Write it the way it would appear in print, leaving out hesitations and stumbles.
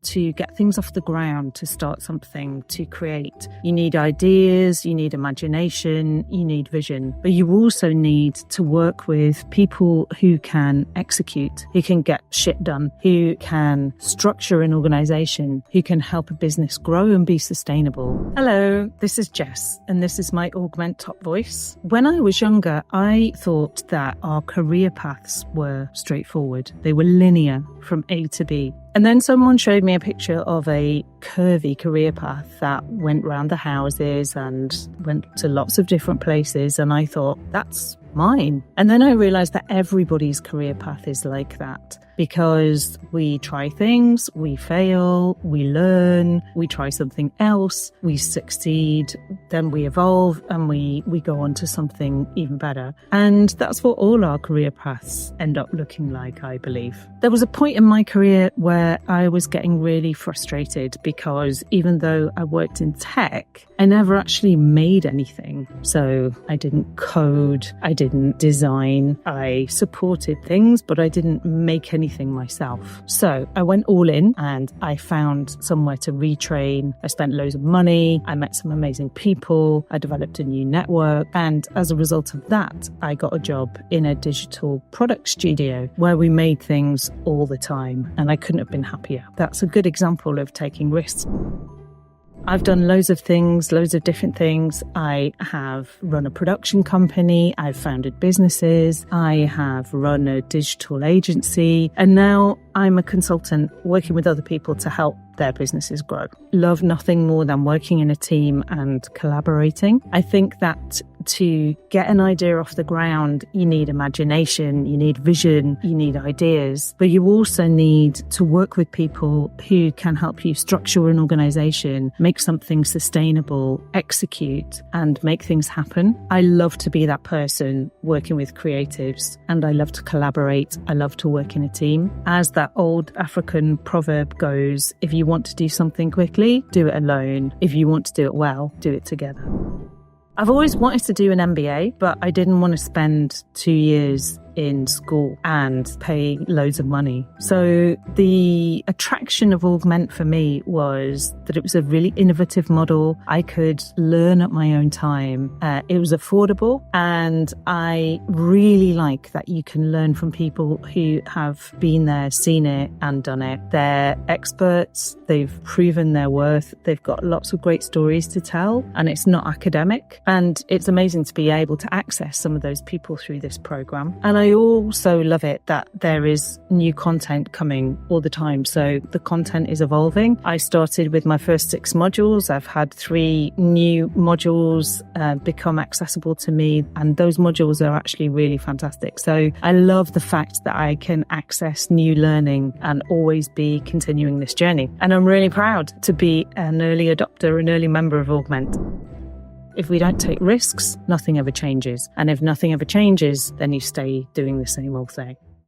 to get things off the ground, to start something, to create. You need ideas, you need imagination, you need vision, but you also need to work with people who can execute, who can get shit done, who can structure an organization, who can help a business grow and be sustainable. Hello, this is Jess, and this is my Augment Top Voice. When I was younger, I thought that our career paths were straightforward. They were linear from A to B. And then someone showed me a picture of a curvy career path that went round the houses and went to lots of different places. And I thought, that's mine. And then I realized that everybody's career path is like that, because we try things, we fail, we learn, we try something else, we succeed, then we evolve, and we go on to something even better. And that's what all our career paths end up looking like, I believe. There was a point in my career where I was getting really frustrated because even though I worked in tech, I never actually made anything. So I didn't code, I didn't design, I supported things, but I didn't make anything myself. So I went all in and I found somewhere to retrain. I spent loads of money. I met some amazing people. I developed a new network. And as a result of that, I got a job in a digital product studio where we made things all the time. And I couldn't have been happier. That's a good example of taking risks. I've done loads of things, loads of different things. I have run a production company. I've founded businesses. I have run a digital agency. And now I'm a consultant working with other people to help their businesses grow. Love nothing more than working in a team and collaborating. I think that to get an idea off the ground, you need imagination, you need vision, you need ideas, but you also need to work with people who can help you structure an organization, make something sustainable, execute, and make things happen. I love to be that person working with creatives, and I love to collaborate. I love to work in a team. As that old African proverb goes, if you want to do something quickly, do it alone. If you want to do it well, do it together. I've always wanted to do an MBA, but I didn't want to spend 2 years in school and pay loads of money. So the attraction of Augment for me was that it was a really innovative model. I could learn at my own time. It was affordable, and I really like that you can learn from people who have been there, seen it and done it. They're experts. They've proven their worth. They've got lots of great stories to tell, and it's not academic. And it's amazing to be able to access some of those people through this program. And I also love it that there is new content coming all the time. So the content is evolving. I started with my first 6 modules. I've had 3 new modules become accessible to me, and those modules are actually really fantastic. So I love the fact that I can access new learning and always be continuing this journey. And I'm really proud to be an early adopter, an early member of Augment. If we don't take risks, nothing ever changes. And if nothing ever changes, then you stay doing the same old thing.